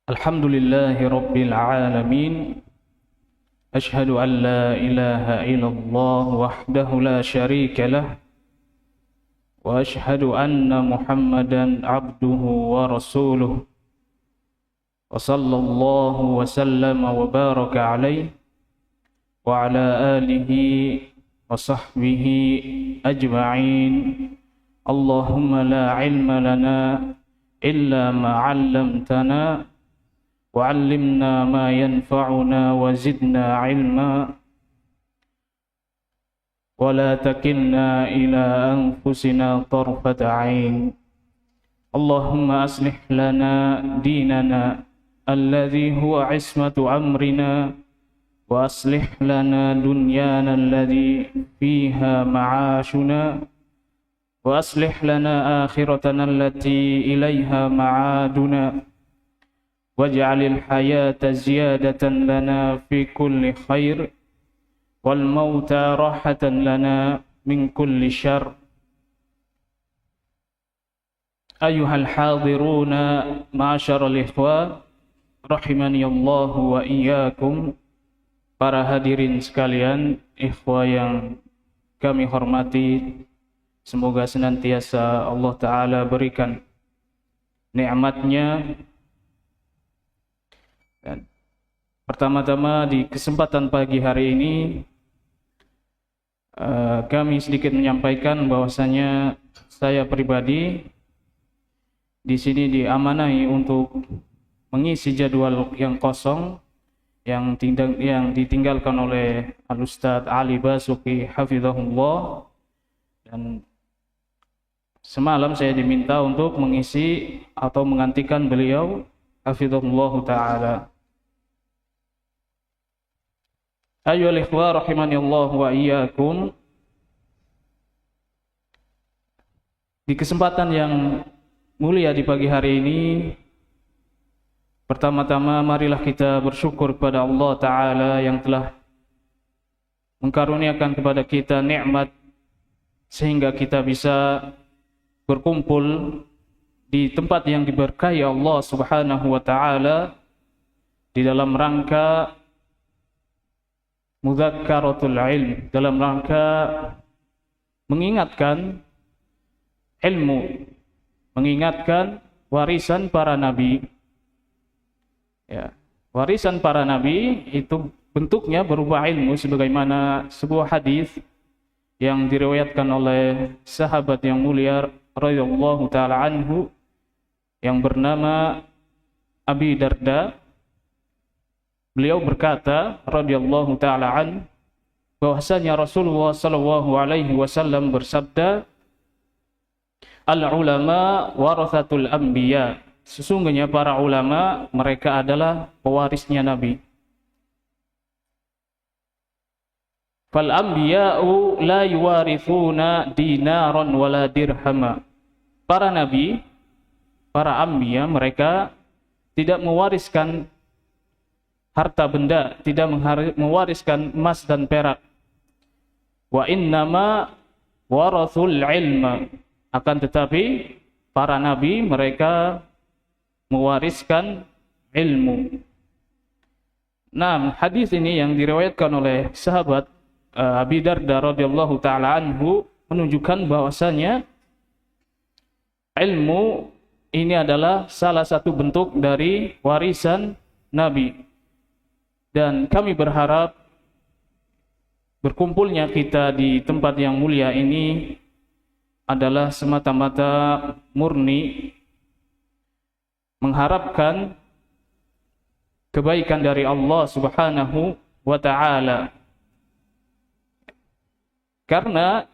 Alhamdulillahi Rabbil Alamin. Ashhadu an la ilaha illallah wahdahu la syarika lah. Wa ashhadu anna Muhammadan abduhu wa rasuluh. Wa sallallahu wa sallama wa baraka alaihi wa ala alihi wa sahbihi ajma'in. Allahumma la ilma lana illa ma 'allamtana وعلمنا ما ينفعنا وزدنا علما ولا تكلنا إلى أنفسنا طرفة عين اللهم أصلح لنا ديننا الذي هو عصمة أمرنا وأصلح لنا دنيانا الذي فيها معاشنا وأصلح لنا آخرتنا التي إليها معادنا واجعل الحياة زيادة لنا في كل خير والموت راحة لنا من كل شر. أيها الحاضرون معاشر الإخوة rahimani Allah wa iyyakum. Para hadirin sekalian, ikhwah yang kami hormati, semoga senantiasa Allah Ta'ala berikan nikmatnya. Dan pertama-tama di kesempatan pagi hari ini kami sedikit menyampaikan bahwasanya saya pribadi di sini diamanahi untuk mengisi jadwal yang kosong yang ditinggalkan oleh Al-Ustadz Ali Basuki hafizahullah, dan semalam saya diminta untuk mengisi atau menggantikan beliau hafizahullah ta'ala. Ayyuhal ikhwah rahimani Allah wa iyyakum. Di kesempatan yang mulia di pagi hari ini, pertama-tama marilah kita bersyukur kepada Allah Ta'ala yang telah mengkaruniakan kepada kita nikmat sehingga kita bisa berkumpul di tempat yang diberkahi Allah Subhanahu wa Ta'ala di dalam rangka mudzakkaratul ilm, dalam rangka mengingatkan ilmu, mengingatkan warisan para nabi. Ya, warisan para nabi itu bentuknya berupa ilmu, sebagaimana sebuah hadis yang diriwayatkan oleh sahabat yang mulia radhiyallahu taala anhu yang bernama Abi Darda. Beliau berkata radhiyallahu taala an, bahwasanya Rasulullah sallallahu alaihi wasallam bersabda, al ulama warathatul anbiya. Sesungguhnya para ulama mereka adalah pewarisnya nabi. Fal anbiya'u la yuwarithuna dinaran wala dirhama. Para nabi, para anbiya mereka tidak mewariskan harta benda, tidak mewariskan emas dan perak. Wa innama warathul ilma. Akan tetapi para nabi mereka mewariskan ilmu. Nah, hadis ini yang diriwayatkan oleh sahabat Abi Darda radhiyallahu taala anhu menunjukkan bahwasanya ilmu ini adalah salah satu bentuk dari warisan nabi. Dan kami berharap berkumpulnya kita di tempat yang mulia ini adalah semata-mata murni mengharapkan kebaikan dari Allah Subhanahu wa Ta'ala. Karena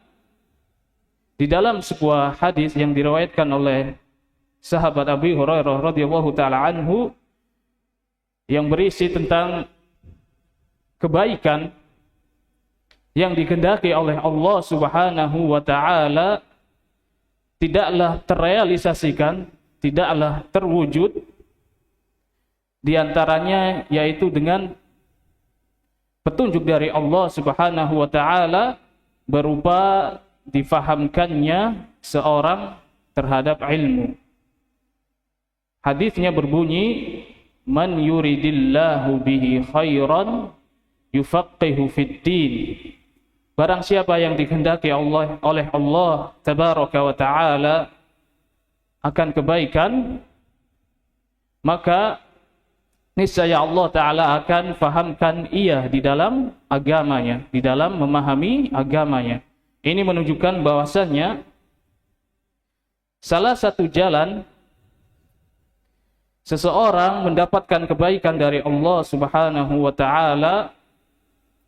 di dalam sebuah hadis yang diriwayatkan oleh sahabat Abi Hurairah radhiyallahu taala anhu yang berisi tentang kebaikan yang dikehendaki oleh Allah Subhanahu wa Ta'ala tidaklah terrealisasikan, tidaklah terwujud, di antaranya yaitu dengan petunjuk dari Allah Subhanahu wa Ta'ala berupa difahamkannya seorang terhadap ilmu. Hadisnya berbunyi, man yuridillahu bihi khairan yufaqihu fid din. Barang siapa yang dikehendaki oleh Allah tabaraka wa taala akan kebaikan, maka niscaya Allah taala akan fahamkan ia di dalam agamanya, di dalam memahami agamanya. Ini menunjukkan bahwasannya salah satu jalan seseorang mendapatkan kebaikan dari Allah Subhanahu wa taala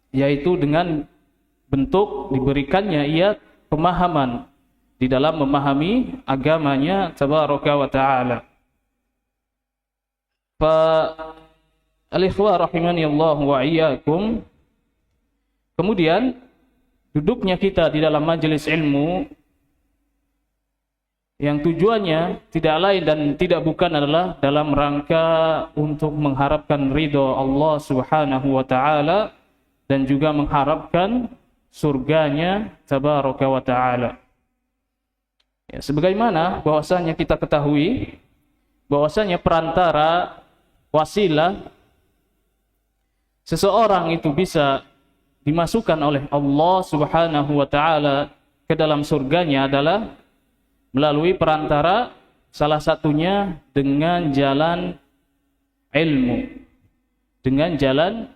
yaitu dengan bentuk diberikannya ia pemahaman di dalam memahami agamanya tabaraka wa taala. Fa al-ikhwa rahimani Allah wa iyyakum, kemudian duduknya kita di dalam majelis ilmu yang tujuannya tidak lain dan tidak bukan adalah dalam rangka untuk mengharapkan ridho Allah Subhanahu wa taala dan juga mengharapkan surganya tabaraka wa taala. Ya, sebagaimana bahwasanya kita ketahui bahwasanya perantara wasilah seseorang itu bisa dimasukkan oleh Allah Subhanahu wa taala ke dalam surganya adalah melalui perantara salah satunya dengan jalan ilmu. Dengan jalan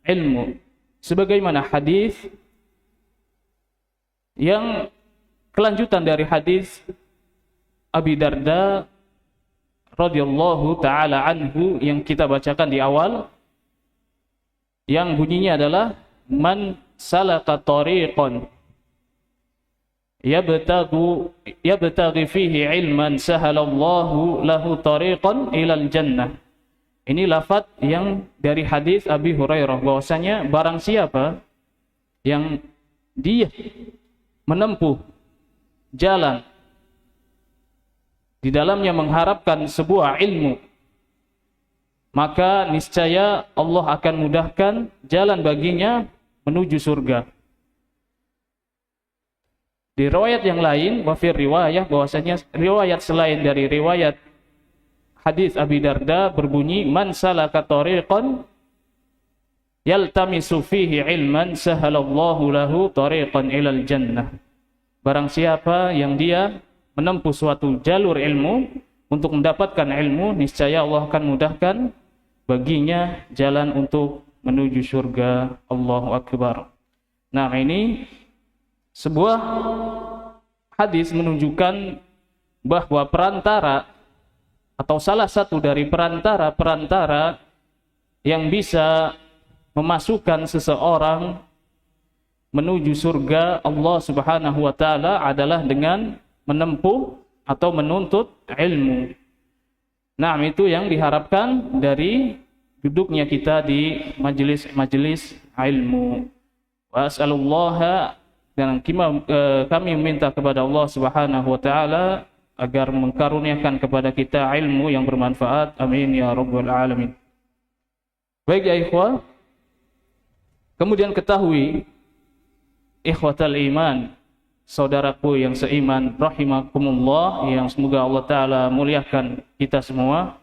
ilmu. Sebagaimana hadis yang kelanjutan dari hadis Abi Darda radhiyallahu taala anhu yang kita bacakan di awal, yang bunyinya adalah man salaka tariqan yabtaghi fihi ilman sahalallahu lahu tariqan ilal jannah. Ini lafaz yang dari hadis Abi Hurairah bahwasanya barang siapa yang dia menempuh jalan di dalamnya mengharapkan sebuah ilmu, maka niscaya Allah akan mudahkan jalan baginya menuju surga. Di riwayat yang lain, wafir riwayah, bahwasanya riwayat selain dari riwayat hadis Abi Darda berbunyi man salaka tariqan yaltamisu fihi ilman sahalallahu lahu tariqan ilal jannah. Barang siapa yang dia menempuh suatu jalur ilmu untuk mendapatkan ilmu, niscaya Allah akan mudahkan baginya jalan untuk menuju surga. Allahu akbar. Nah, ini sebuah hadis menunjukkan bahwa perantara atau salah satu dari perantara yang bisa memasukkan seseorang menuju surga Allah Subhanahu wa taala adalah dengan menempuh atau menuntut ilmu. Nah, itu yang diharapkan dari duduknya kita di majelis ilmu. Wa as'alullaha, dan kami meminta kepada Allah Subhanahu wa taala agar mengkaruniakan kepada kita ilmu yang bermanfaat. Amin ya rabbal alamin. Baik ya ikhwah, kemudian ketahui ikhwatal iman, saudaraku yang seiman rahimakumullah, yang semoga Allah taala muliakan kita semua,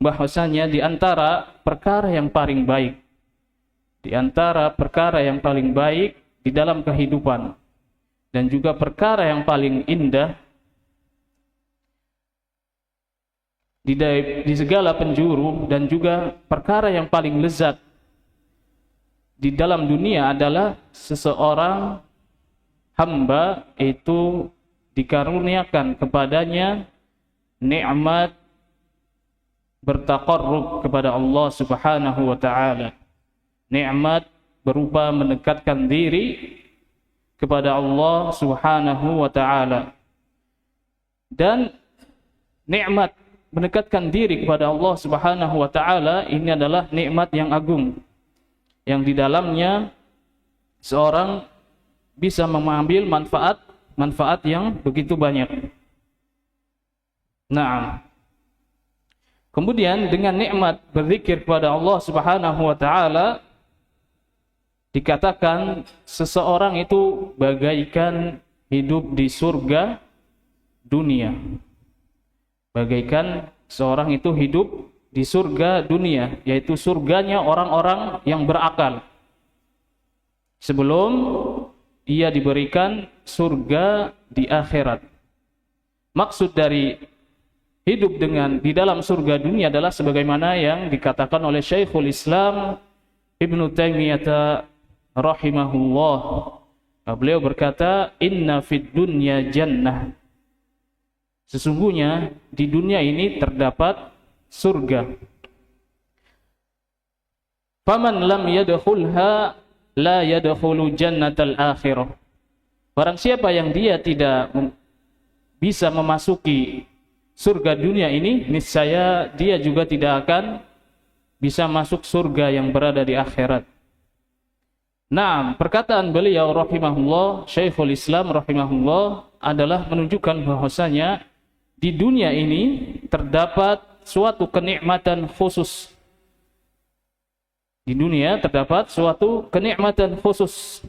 bahwasanya di antara perkara yang paling baik, di antara perkara yang paling baik di dalam kehidupan dan juga perkara yang paling indah di segala penjuru dan juga perkara yang paling lezat di dalam dunia adalah seseorang hamba itu dikaruniakan kepadanya nikmat bertaqarrub kepada Allah Subhanahu wa taala. Nikmat berupa mendekatkan diri kepada Allah Subhanahu wa taala. Dan nikmat mendekatkan diri kepada Allah Subhanahu wa taala ini adalah nikmat yang agung, yang di dalamnya seorang bisa mengambil manfaat yang begitu banyak. Nah, kemudian dengan nikmat berzikir kepada Allah Subhanahu wa taala dikatakan seseorang itu bagaikan hidup di surga dunia. Bagaikan seorang itu hidup di surga dunia, yaitu surganya orang-orang yang berakal, sebelum ia diberikan surga di akhirat. Maksud dari hidup di dalam surga dunia adalah sebagaimana yang dikatakan oleh Syekhul Islam Ibnu Taimiyah rahimahullah. Beliau berkata, inna fid dunya jannah. Sesungguhnya di dunia ini terdapat surga. Faman lam yadkhulha la yadkhulu jannatal akhirah. Barang siapa yang dia tidak bisa memasuki surga dunia ini, niscaya dia juga tidak akan bisa masuk surga yang berada di akhirat. Nah, perkataan beliau rahimahullah, Syekhul Islam rahimahullah, adalah menunjukkan bahwasanya di dunia ini terdapat suatu kenikmatan khusus. Di dunia terdapat suatu kenikmatan khusus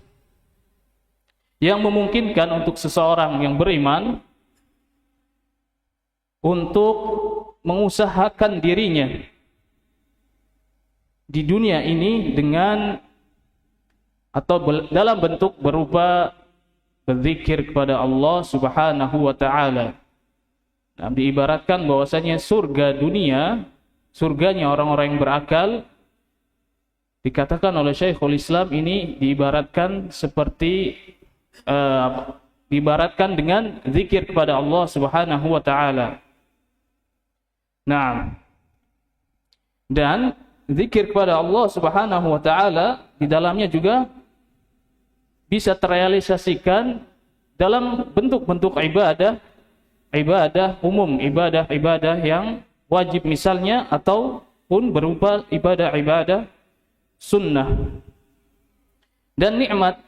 yang memungkinkan untuk seseorang yang beriman untuk mengusahakan dirinya di dunia ini dengan atau dalam bentuk berupa berzikir kepada Allah Subhanahu wa taala. Nah, diibaratkan bahwasanya surga dunia, surganya orang-orang yang berakal, dikatakan oleh Syekhul Islam ini diibaratkan seperti diibaratkan dengan zikir kepada Allah Subhanahu wa taala. Nah, dan zikir kepada Allah Subhanahu wa taala di dalamnya juga bisa terrealisasikan dalam bentuk-bentuk ibadah umum, ibadah yang wajib misalnya, ataupun berupa ibadah sunnah. Dan nikmat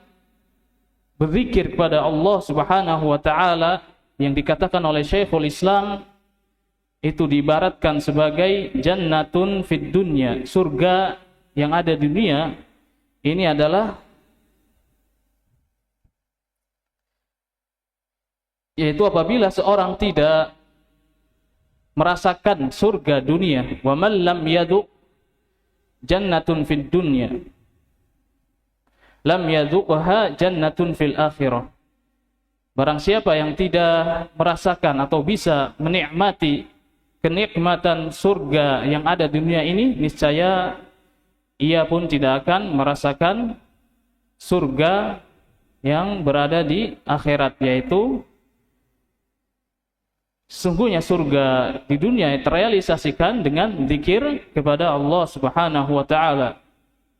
berzikir kepada Allah Subhanahu wa taala yang dikatakan oleh Syekhul Islam itu diibaratkan sebagai jannatun fid dunya, surga yang ada di dunia. Ini adalah yaitu apabila seorang tidak merasakan surga dunia, wa man lam yaduk jannatun fid dunya lam yadukha jannatun fil akhirah. Barang siapa yang tidak merasakan atau bisa menikmati kenikmatan surga yang ada di dunia ini, niscaya ia pun tidak akan merasakan surga yang berada di akhirat, yaitu sesungguhnya surga di dunia terrealisasikan dengan zikir kepada Allah Subhanahu wa taala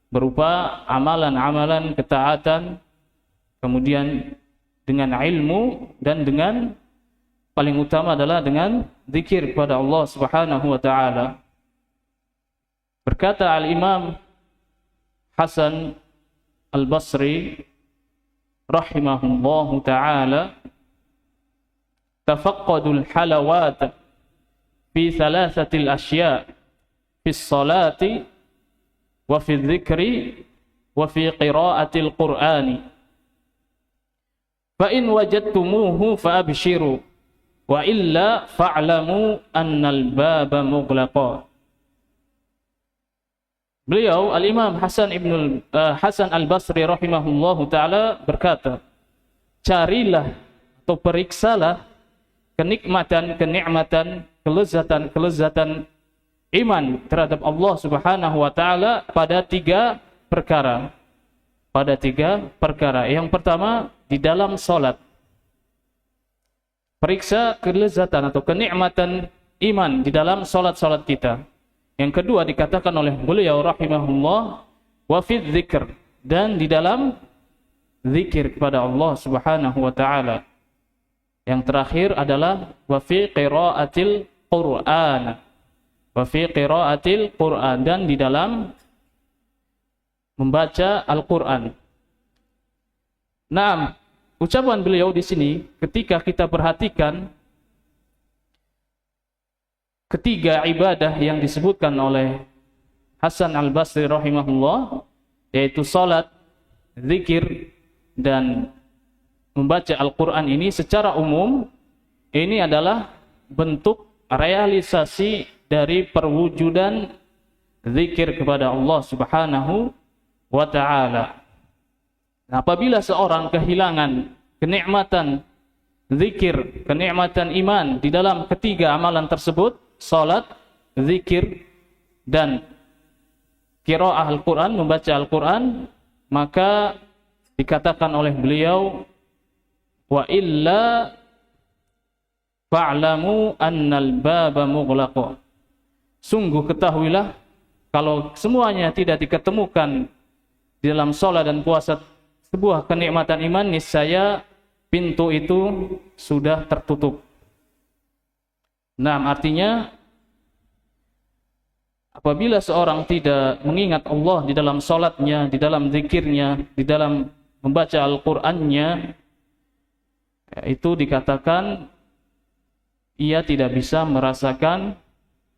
berupa amalan-amalan ketaatan, kemudian dengan ilmu, dan dengan paling utama adalah dengan zikir kepada Allah Subhanahu wa taala. Berkata Al-Imam Hasan Al-Basri rahimahullahu taala, tafaqqadul halawat fi thalathatil asya' fi sholati wa fi dzikri wa fi qiraatil qur'ani fa in wajadtumuhu fa abshiru wa illa fa'lamu annal baba mughlaqa. Beliau Al-Imam Hasan Al-Basri rahimahullahu taala berkata, carilah atau periksalah kenikmatan, kelezatan iman terhadap Allah Subhanahu wa taala pada tiga perkara. Yang pertama, di dalam salat. Periksa kelezatan atau kenikmatan iman di dalam salat-salat kita. Yang kedua dikatakan oleh beliau rahimahullah, wa fi dzikr, dan di dalam zikir kepada Allah Subhanahu wa taala. Yang terakhir adalah wa fi qiraatil Qur'an. Wa fi qiraatil Qur'an, dan di dalam membaca Al-Qur'an. Nah, ucapan beliau di sini ketika kita perhatikan ketiga ibadah yang disebutkan oleh Hasan Al-Basri rahimahullah, yaitu salat, zikir, dan membaca Al-Quran ini secara umum, ini adalah bentuk realisasi dari perwujudan zikir kepada Allah Subhanahu wa ta'ala. Apabila seorang kehilangan kenikmatan zikir, kenikmatan iman di dalam ketiga amalan tersebut, salat, zikir, dan qiraah Al-Quran, membaca Al-Quran, maka dikatakan oleh beliau, wa illa fa'lamu annal baba mughlaq. Sungguh ketahuilah, kalau semuanya tidak diketemukan di dalam salat dan puasa sebuah kenikmatan iman, niscaya pintu itu sudah tertutup. Nah, artinya apabila seorang tidak mengingat Allah di dalam salatnya, di dalam zikirnya, di dalam membaca Al-Qur'annya, itu dikatakan ia tidak bisa merasakan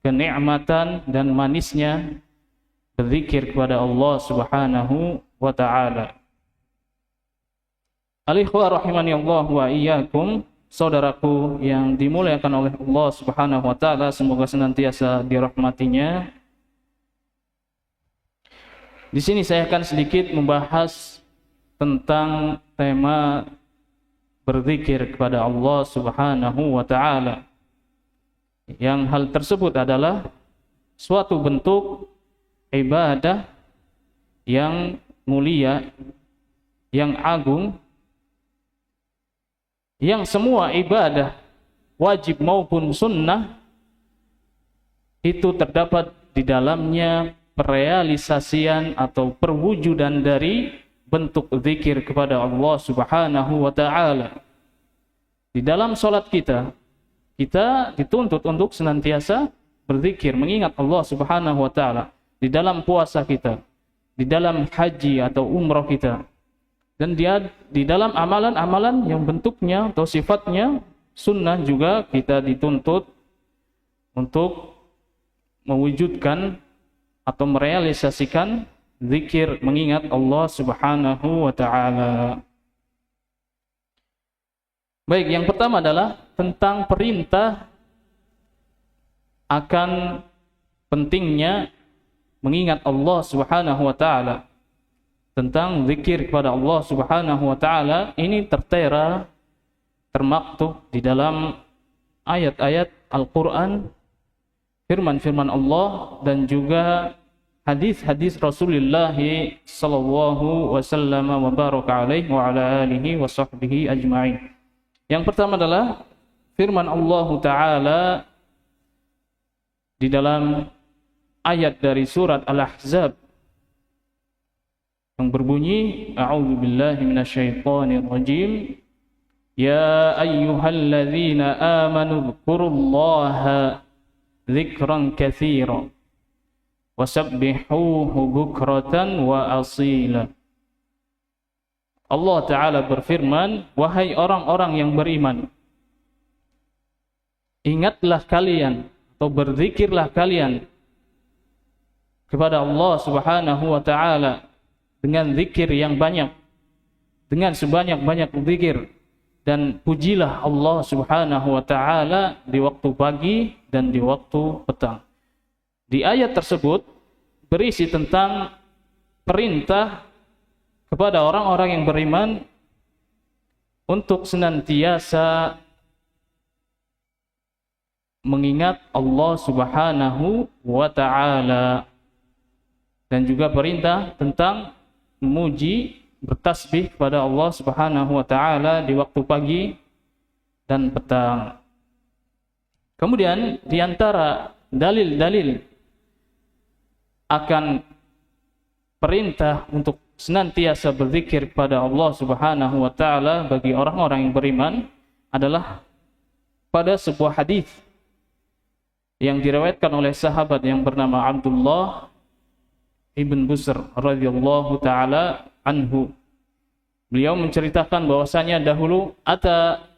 kenikmatan dan manisnya berzikir kepada Allah Subhanahu wa ta'ala. Al-ikhwah rahimani Allah wa iyyakum, saudaraku yang dimuliakan oleh Allah Subhanahu wa ta'ala, semoga senantiasa dirahmatinya. Di sini saya akan sedikit membahas tentang tema berzikir kepada Allah Subhanahu wa ta'ala. Yang hal tersebut adalah suatu bentuk ibadah yang mulia, yang agung, yang semua ibadah wajib maupun sunnah itu terdapat di dalamnya perealisasian atau perwujudan dari bentuk zikir kepada Allah Subhanahu wa ta'ala. Di dalam salat kita dituntut untuk senantiasa berzikir, mengingat Allah Subhanahu wa ta'ala. Di dalam puasa kita, di dalam haji atau umrah kita, dan di dalam amalan-amalan yang bentuknya atau sifatnya sunnah juga kita dituntut untuk mewujudkan atau merealisasikan zikir mengingat Allah Subhanahu wa ta'ala. Baik, yang pertama adalah tentang perintah akan pentingnya mengingat Allah Subhanahu wa ta'ala. Tentang zikir kepada Allah Subhanahu wa ta'ala ini tertera, termaktub di dalam ayat-ayat Al-Quran, firman-firman Allah, dan juga hadis-hadis Rasulullah sallallahu wasallam wa baraka alaihi wa ala alihi wa sahbihi ajma'in. Yang pertama adalah firman Allah Ta'ala di dalam ayat dari surat Al-Ahzab yang berbunyi, a'udzu billahi minasyaitonir rajim, ya ayyuhalladzina amanu dzkurullaha dzikran katsiran wasabbihuhu bukratan wa asila. Allah Ta'ala berfirman, wahai orang-orang yang beriman, ingatlah kalian atau berzikirlah kalian kepada Allah Subhanahu wa ta'ala dengan zikir yang banyak, dengan sebanyak-banyak zikir, dan pujilah Allah Subhanahu wa ta'ala di waktu pagi dan di waktu petang. Di ayat tersebut berisi tentang perintah kepada orang-orang yang beriman untuk senantiasa mengingat Allah Subhanahu wa ta'ala, dan juga perintah tentang memuji, bertasbih kepada Allah Subhanahu wa ta'ala di waktu pagi dan petang. Kemudian di antara dalil-dalil akan perintah untuk senantiasa berzikir kepada Allah Subhanahu wa ta'ala bagi orang-orang yang beriman adalah pada sebuah hadis yang diriwayatkan oleh sahabat yang bernama Abdullah ibn Busr radhiyallahu ta'ala anhu. Beliau menceritakan bahwasanya dahulu ata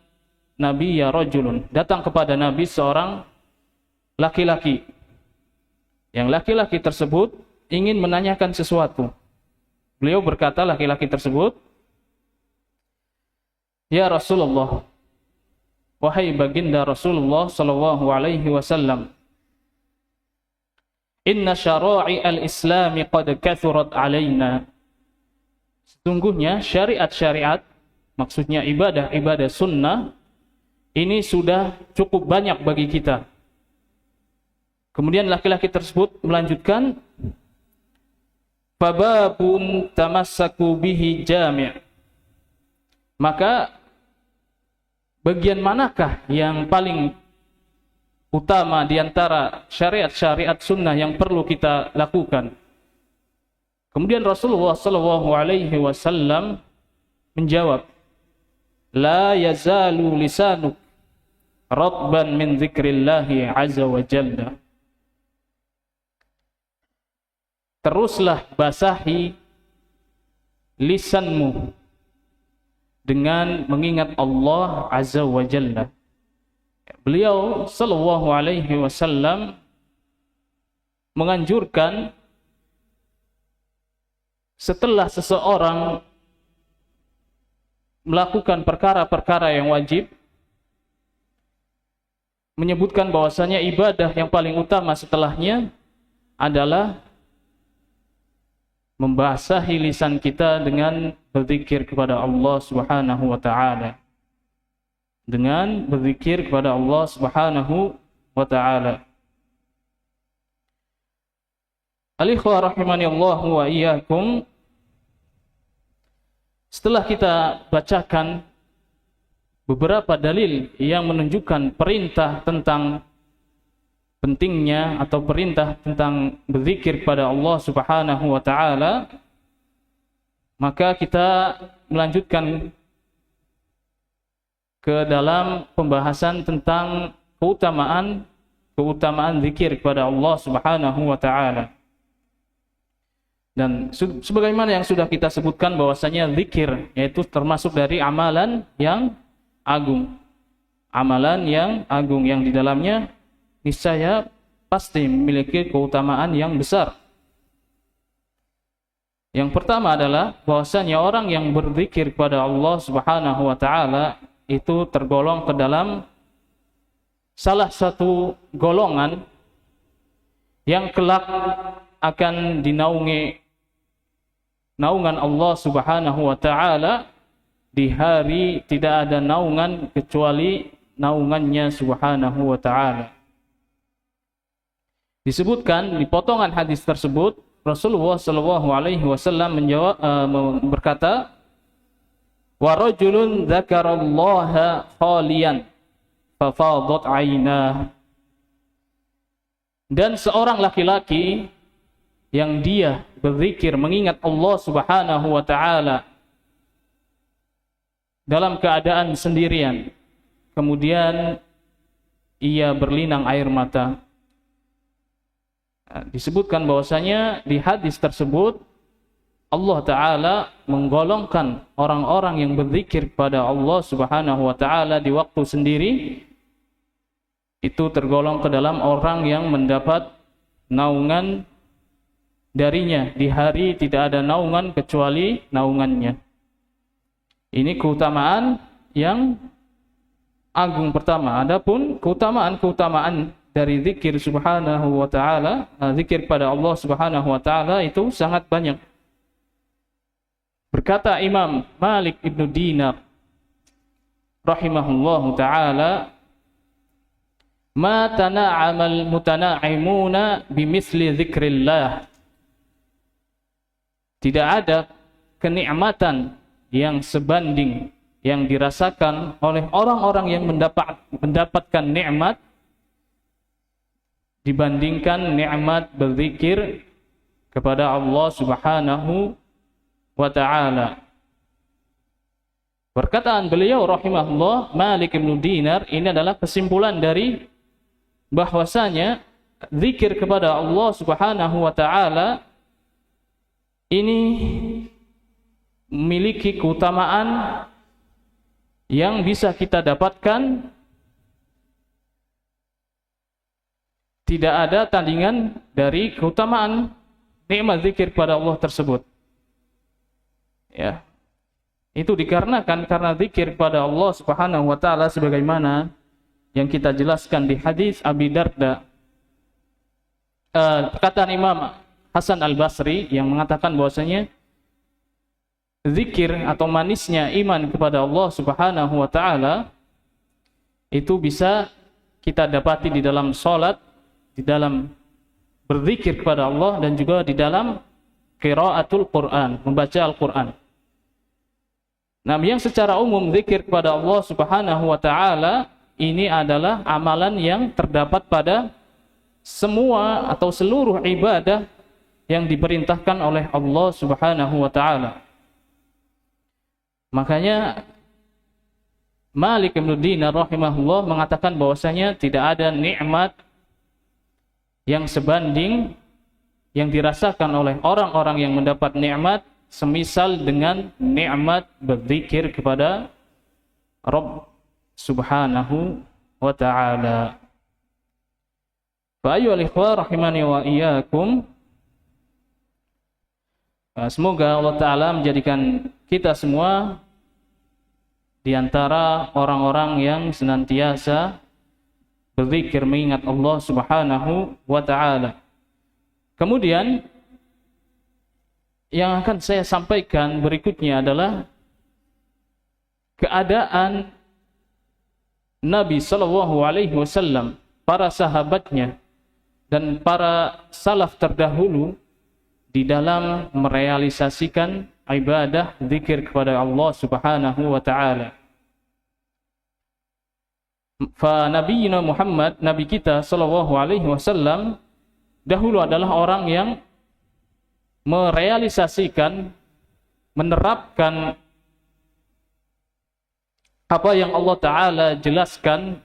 nabiyya rajulun, datang kepada Nabi seorang laki-laki. Yang laki-laki tersebut ingin menanyakan sesuatu. Beliau berkata, laki-laki tersebut, ya Rasulullah, wahai baginda Rasulullah sallallahu alaihi wasallam, Inna syara'i al-islami qad kathurat alaina. Sesungguhnya syariat-syariat, maksudnya ibadah-ibadah sunnah, ini sudah cukup banyak bagi kita. Kemudian laki-laki tersebut melanjutkan, fababun tamassaku bihi jami'. Maka bagian manakah yang paling utama di antara syariat-syariat sunnah yang perlu kita lakukan? Kemudian Rasulullah SAW menjawab, la yazalu lisanuk ratban min dzikrillahi azza wa jalla. Teruslah basahi lisanmu dengan mengingat Allah azza wa jalla. Beliau sallallahu alaihi wasallam menganjurkan setelah seseorang melakukan perkara-perkara yang wajib, menyebutkan bahwasanya ibadah yang paling utama setelahnya adalah membasahi lisan kita dengan berzikir kepada Allah Subhanahu wa taala. Dengan berzikir kepada Allah Subhanahu wa taala. Al-ikhwah rahimani Allah wa iyyakum. Setelah kita bacakan beberapa dalil yang menunjukkan perintah tentang pentingnya atau perintah tentang berzikir kepada Allah Subhanahu wa taala, maka kita melanjutkan ke dalam pembahasan tentang keutamaan zikir kepada Allah Subhanahu wa taala. Dan sebagaimana yang sudah kita sebutkan bahwasanya zikir yaitu termasuk dari amalan yang agung. Amalan yang agung yang di dalamnya niscaya pasti memiliki keutamaan yang besar. Yang pertama adalah bahwasanya orang yang berzikir kepada Allah Subhanahu wa taala itu tergolong ke dalam salah satu golongan yang kelak akan dinaungi naungan Allah Subhanahu wa taala di hari tidak ada naungan kecuali naungannya Subhanahu wa taala. Disebutkan di potongan hadis tersebut Rasulullah sallallahu alaihi wasallam berkata, wa rajulun dzakarallaha khaliyan fafadat 'ainah. Dan seorang laki-laki yang dia berzikir mengingat Allah Subhanahu wa taala dalam keadaan sendirian, kemudian ia berlinang air mata. Disebutkan bahwasanya di hadis tersebut Allah Ta'ala menggolongkan orang-orang yang berzikir kepada Allah Subhanahu wa Ta'ala di waktu sendiri, itu tergolong ke dalam orang yang mendapat naungan darinya di hari tidak ada naungan kecuali naungannya. Ini keutamaan yang agung pertama. Adapun keutamaan dari zikir Subhanahu wa Ta'ala, zikir kepada Allah Subhanahu wa Ta'ala itu sangat banyak. Berkata Imam Malik ibn Dinar rahimahullahu ta'ala, ma tana'amal mutana'imuna bimithli zikrillah. Tidak ada kenikmatan yang sebanding yang dirasakan oleh orang-orang yang mendapatkan nikmat dibandingkan nikmat berzikir kepada Allah Subhanahu wa ta'ala. Perkataan beliau rahimahullah Malik bin Dinar ini adalah kesimpulan dari bahwasanya zikir kepada Allah Subhanahu wa ta'ala ini memiliki keutamaan yang bisa kita dapatkan tidak ada tandingan dari keutamaan nikmat zikir kepada Allah tersebut. Ya. Itu dikarenakan karena zikir kepada Allah Subhanahu wa taala sebagaimana yang kita jelaskan di hadis Abi Darda perkataan Imam Hasan Al-Basri yang mengatakan bahwasanya zikir atau manisnya iman kepada Allah Subhanahu wa taala itu bisa kita dapati di dalam salat, di dalam berzikir kepada Allah, dan juga di dalam qiraatul Quran, membaca Al-Quran. Nah, yang secara umum zikir kepada Allah Subhanahu wa taala ini adalah amalan yang terdapat pada semua atau seluruh ibadah yang diperintahkan oleh Allah Subhanahu wa taala. Makanya Malik bin Dinar rahimahullah mengatakan bahwasanya tidak ada nikmat yang sebanding yang dirasakan oleh orang-orang yang mendapat nikmat semisal dengan nikmat berzikir kepada Rabb Subhanahu wa ta'ala. Fa ayyuhal ikhwah rahimani wa iyyakum, semoga Allah Ta'ala menjadikan kita semua di antara orang-orang yang senantiasa berzikir mengingat Allah Subhanahu wa ta'ala. Kemudian yang akan saya sampaikan berikutnya adalah keadaan Nabi sallallahu alaihi wasallam, para sahabatnya dan para salaf terdahulu di dalam merealisasikan ibadah zikir kepada Allah Subhanahu wa taala. Fa nabiyina Muhammad, nabi kita sallallahu alaihi wasallam dahulu adalah orang yang merealisasikan, menerapkan apa yang Allah Ta'ala jelaskan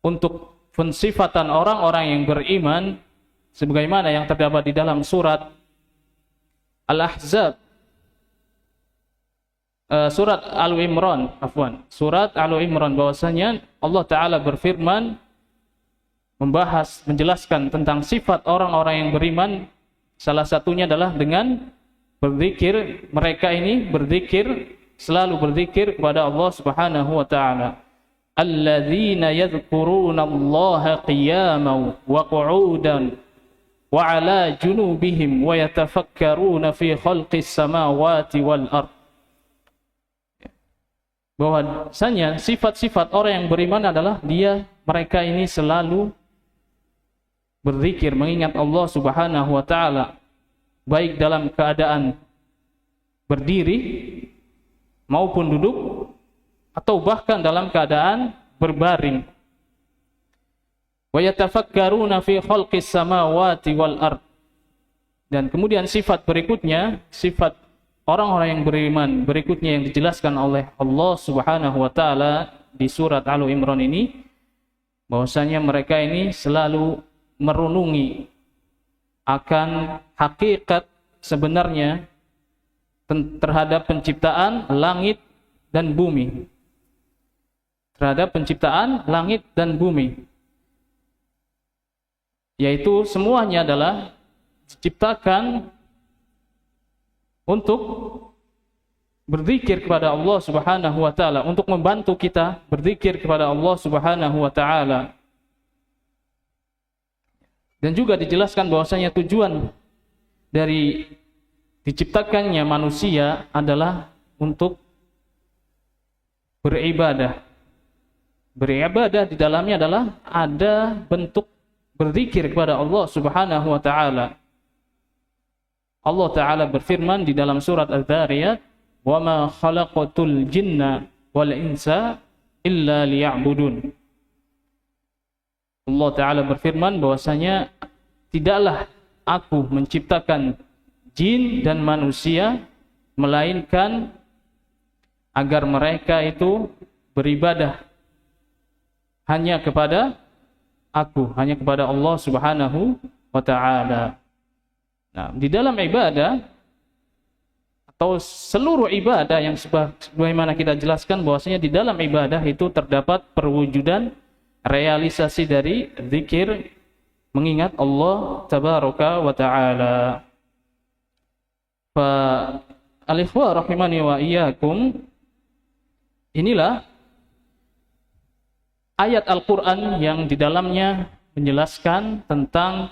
untuk pensifatan orang-orang yang beriman sebagaimana yang terdapat di dalam surat Al-Ahzab, surat Al-Imran, surat Al-Imran, bahwasanya Allah Ta'ala berfirman membahas, menjelaskan tentang sifat orang-orang yang beriman. Salah satunya adalah dengan berzikir. Mereka ini berzikir, selalu berzikir kepada Allah Subhanahu wa taala. Alladzina yadhkuruna Allaha qiyaman wa qu'udan wa 'ala junubihim wa yatafakkaruna fi khalqis samawati wal ard. Bahwasanya sifat-sifat orang yang beriman adalah mereka ini selalu berzikir mengingat Allah Subhanahu wa taala, baik dalam keadaan berdiri maupun duduk atau bahkan dalam keadaan berbaring. Wa yatafakkaruna fi khalqis samawati wal ard. Dan kemudian sifat berikutnya, sifat orang-orang yang beriman berikutnya yang dijelaskan oleh Allah Subhanahu wa taala di surat Al-Imran ini, bahwasanya mereka ini selalu merenungi akan hakikat sebenarnya terhadap penciptaan langit dan bumi. Terhadap penciptaan langit dan bumi. Yaitu semuanya adalah diciptakan untuk berzikir kepada Allah Subhanahu wa taala, untuk membantu kita berzikir kepada Allah Subhanahu wa taala. Dan juga dijelaskan bahwasanya tujuan dari diciptakannya manusia adalah untuk beribadah. Beribadah di dalamnya adalah ada bentuk berzikir kepada Allah Subhanahu wa taala. Allah Ta'ala berfirman di dalam surat Al-Dzariyat, "Wa ma khalaqatul jinna wal insa illa liya'budun." Allah Ta'ala berfirman bahwasanya tidaklah aku menciptakan jin dan manusia melainkan agar mereka itu beribadah hanya kepada aku, hanya kepada Allah Subhanahu wa ta'ala. Nah, di dalam ibadah atau seluruh ibadah yang sebagaimana kita jelaskan bahwasanya di dalam ibadah itu terdapat perwujudan realisasi dari zikir mengingat Allah tabaraka wa ta'ala. Fa al-ikhwah rahimani wa iyyakum, inilah ayat Al-Quran yang di dalamnya menjelaskan tentang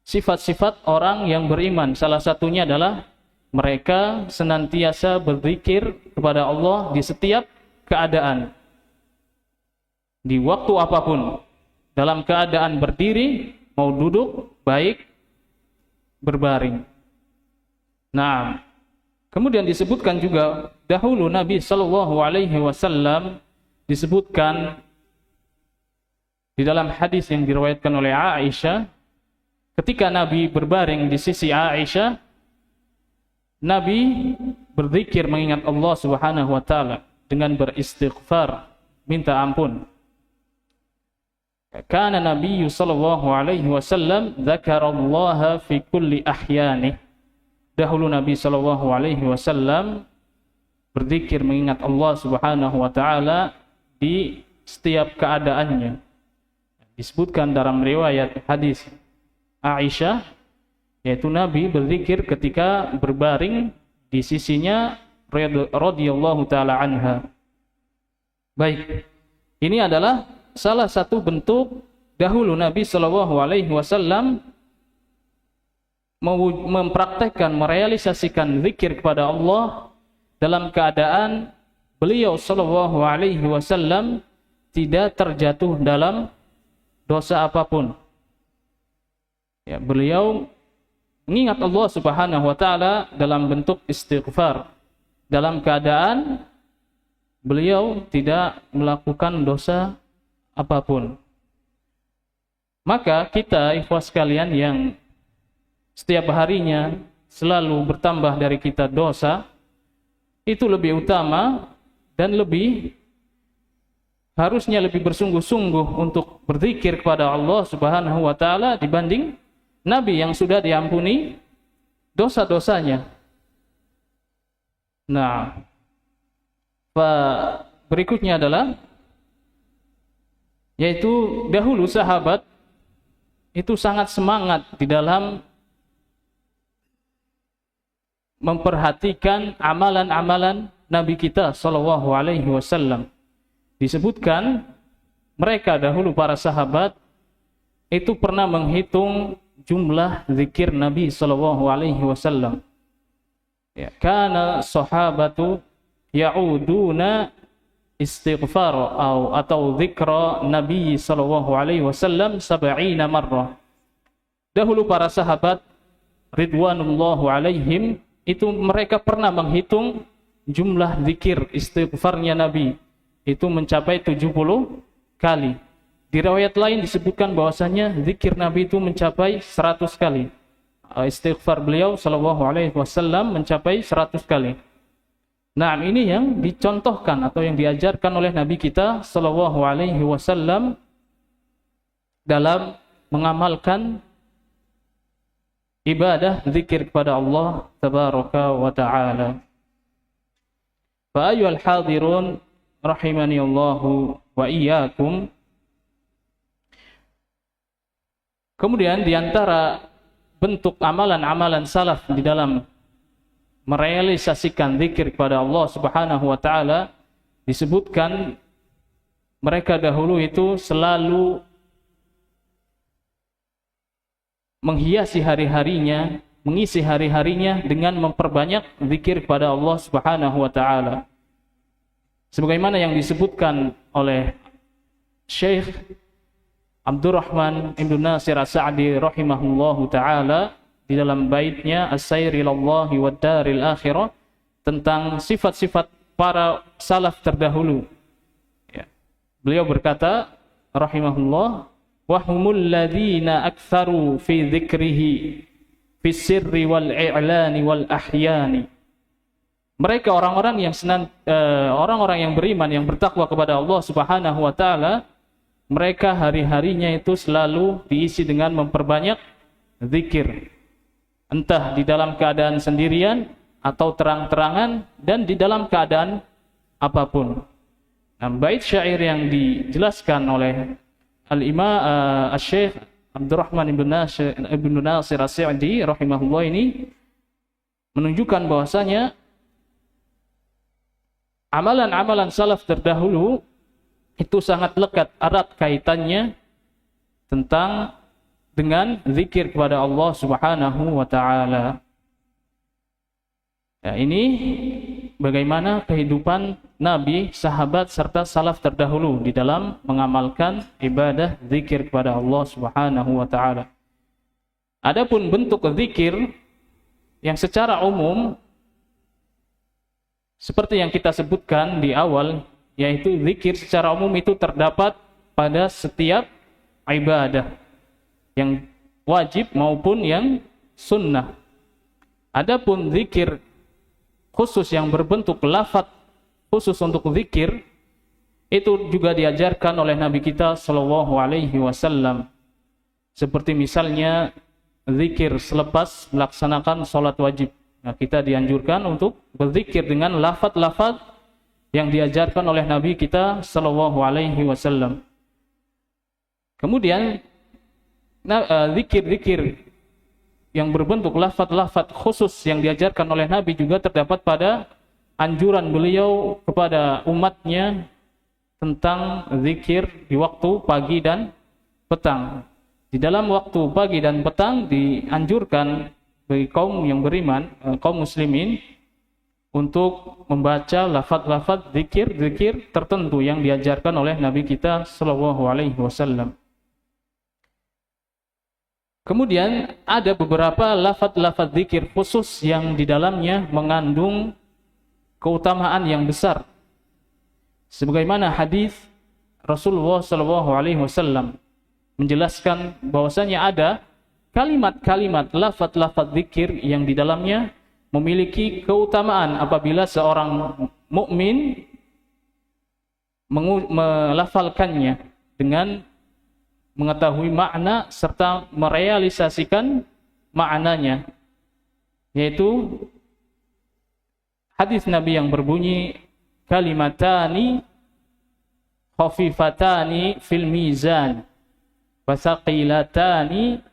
sifat-sifat orang yang beriman. Salah satunya adalah mereka senantiasa berzikir kepada Allah di setiap keadaan, di waktu apapun, dalam keadaan berdiri, mau duduk, baik berbaring. Nah, kemudian disebutkan juga dahulu Nabi Shallallahu Alaihi Wasallam disebutkan di dalam hadis yang diriwayatkan oleh Aisyah, ketika Nabi berbaring di sisi Aisyah, Nabi berzikir mengingat Allah Subhanahu wa taala dengan beristighfar, minta ampun. Kana Nabi sallallahu alaihi wasallam dzakarallaha fi kulli ahyani. Dahulu Nabi sallallahu alaihi wasallam berzikir mengingat Allah Subhanahu wa taala di setiap keadaannya. Disebutkan dalam riwayat hadis Aisyah, yaitu Nabi berzikir ketika berbaring di sisinya radhiyallahu taala anha. Baik, ini adalah salah satu bentuk dahulu Nabi sallallahu alaihi wasallam mempraktekkan, merealisasikan zikir kepada Allah dalam keadaan beliau sallallahu alaihi wasallam tidak terjatuh dalam dosa apapun. Ya, beliau mengingat Allah Subhanahu wa taala dalam bentuk istighfar, dalam keadaan beliau tidak melakukan dosa apapun. Maka kita ikhwas sekalian yang setiap harinya selalu bertambah dari kita dosa, itu lebih utama dan harusnya lebih bersungguh-sungguh untuk berzikir kepada Allah Subhanahu wa taala dibanding Nabi yang sudah diampuni dosa-dosanya. Nah, berikutnya adalah yaitu dahulu sahabat itu sangat semangat di dalam memperhatikan amalan-amalan Nabi kita sallallahu alaihi wasallam. Disebutkan mereka dahulu para sahabat itu pernah menghitung jumlah zikir Nabi sallallahu alaihi wasallam. Ya, kana sahabatu ya'uduna istighfar atau zikra Nabi sallallahu alaihi wasallam 70 marrah. Dahulu para sahabat ridwanullahu alaihim itu mereka pernah menghitung jumlah zikir istighfarnya Nabi itu mencapai 70 kali. Di riwayat lain disebutkan bahwasanya zikir Nabi itu mencapai 100 kali. Istighfar beliau sallallahu alaihi wasallam mencapai 100 kali. Nah, ini yang dicontohkan atau yang diajarkan oleh Nabi kita sallallahu alaihi wasallam dalam mengamalkan ibadah zikir kepada Allah tabaraka wa taala. Fa ayyuhal hadirun rahimani Allahu wa iyyakum. Kemudian di antara bentuk amalan-amalan salaf di dalam merealisasikan zikir kepada Allah Subhanahu wa taala disebutkan mereka dahulu itu selalu menghiasi hari-harinya, mengisi hari-harinya dengan memperbanyak zikir kepada Allah Subhanahu wa taala. Sebagaimana yang disebutkan oleh Syekh Abdurrahman Ibn Nasir As-Sa'di rahimahullahu taala di dalam baitnya As-Sayr ilallahi wad daril akhirah tentang sifat-sifat para salaf terdahulu. Ya. Beliau berkata rahimahullah, wa humul ladzina aktsaru fi dzikrihi fi sirri wal i'lani wal ahyani. Mereka orang-orang yang beriman yang bertakwa kepada Allah Subhanahu wa taala, mereka hari-harinya itu selalu diisi dengan memperbanyak zikir. Entah di dalam keadaan sendirian atau terang-terangan dan di dalam keadaan apapun. Nah, bait syair yang dijelaskan oleh Al-Imam Syekh Abdurrahman Ibn Nasir As-Sa'di rahimahullah ini menunjukkan bahwasanya amalan-amalan salaf terdahulu itu sangat lekat erat kaitannya tentang dengan zikir kepada Allah Subhanahu wa taala. Ya, ini bagaimana kehidupan Nabi, sahabat serta salaf terdahulu di dalam mengamalkan ibadah zikir kepada Allah Subhanahu wa taala. Adapun bentuk zikir yang secara umum seperti yang kita sebutkan di awal, yaitu zikir secara umum itu terdapat pada setiap ibadah yang wajib maupun yang sunnah. Adapun zikir khusus yang berbentuk lafaz khusus untuk zikir itu juga diajarkan oleh Nabi kita sallallahu alaihi wasallam. Seperti misalnya zikir selepas melaksanakan salat wajib. Nah, kita dianjurkan untuk berzikir dengan lafaz-lafaz yang diajarkan oleh Nabi kita sallallahu alaihi wasallam. Kemudian zikir-zikir yang berbentuk lafaz-lafaz khusus yang diajarkan oleh Nabi juga terdapat pada anjuran beliau kepada umatnya tentang zikir di waktu pagi dan petang. Di dalam waktu pagi dan petang dianjurkan bagi kaum yang beriman, kaum muslimin, untuk membaca lafaz-lafaz zikir-zikir tertentu yang diajarkan oleh Nabi kita sallallahu alaihi wasallam. Kemudian ada beberapa lafaz-lafaz zikir khusus yang di dalamnya mengandung keutamaan yang besar. Sebagaimana hadis Rasulullah sallallahu alaihi wasallam menjelaskan bahwasanya ada kalimat-kalimat lafaz-lafaz zikir yang di dalamnya memiliki keutamaan apabila seorang mukmin melafalkannya dengan mengetahui makna serta merealisasikan maknanya, yaitu hadis Nabi yang berbunyi kalimatani khafifatani fil mizan wa thaqilatani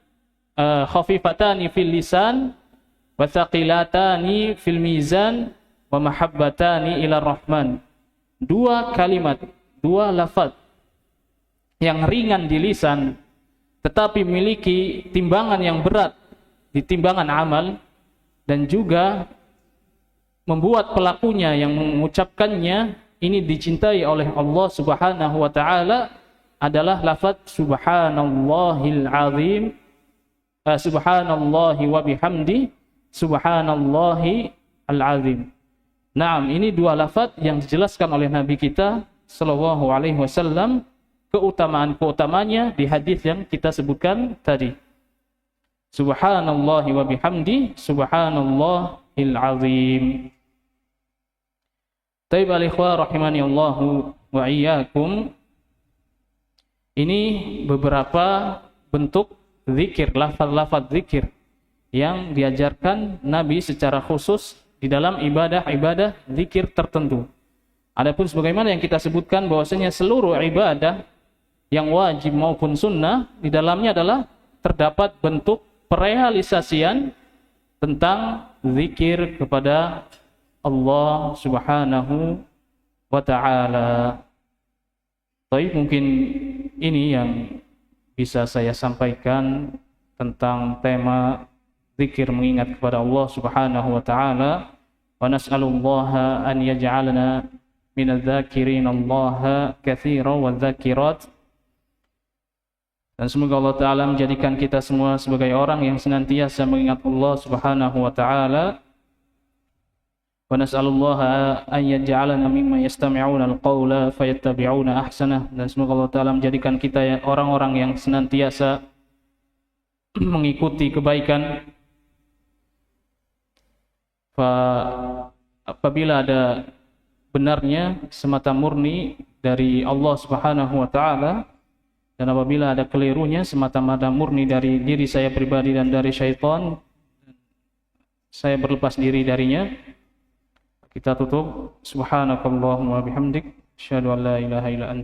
khafifatani fil lisan wa thaqilatani fil mizan wa mahabbatani ila rahman. Dua kalimat, dua lafaz yang ringan di lisan tetapi memiliki timbangan yang berat di timbangan amal, dan juga membuat pelakunya yang mengucapkannya ini dicintai oleh Allah Subhanahu wa taala adalah lafaz subhanallahil azim, subhanallahi wa bihamdi, subhanallahi al-azim. Naam, ini dua lafaz yang dijelaskan oleh Nabi kita sallallahu alaihi wasallam keutamaan-keutamanya di hadis yang kita sebutkan tadi. Subhanallahi wa bihamdi, subhanallahil azim. Taib al-ikhwa rahimani Allahu wa iyyakum. Ini beberapa bentuk zikir, lafaz-lafaz zikir yang diajarkan Nabi secara khusus di dalam ibadah-ibadah zikir tertentu. Adapun sebagaimana yang kita sebutkan bahwasanya seluruh ibadah yang wajib maupun sunnah di dalamnya adalah terdapat bentuk perealisasian tentang zikir kepada Allah Subhanahu wa taala. Baik, mungkin ini yang bisa saya sampaikan tentang tema zikir mengingat kepada Allah Subhanahu wa taala. Wa nas'alullaha an yaj'alana minadz-dzakirin Allah katsiran wadz-dzakirat. Dan semoga Allah Ta'ala menjadikan kita semua sebagai orang yang senantiasa mengingat Allah Subhanahu wa Ta'ala. Wa nas'alullaha an yaj'alana mimman yastami'una al-qawla fayattabi'una ahsanah. Dan semoga Allah Ta'ala menjadikan kita orang-orang yang senantiasa mengikuti kebaikan. Apabila ada benarnya semata murni dari Allah Subhanahu wa Ta'ala, dan apabila ada kelirunya semata-mata murni dari diri saya pribadi dan dari syaitan, saya berlepas diri darinya. Kita tutup. Subhanakallahumma bihamdik, asyhadu an la ilaha illa anta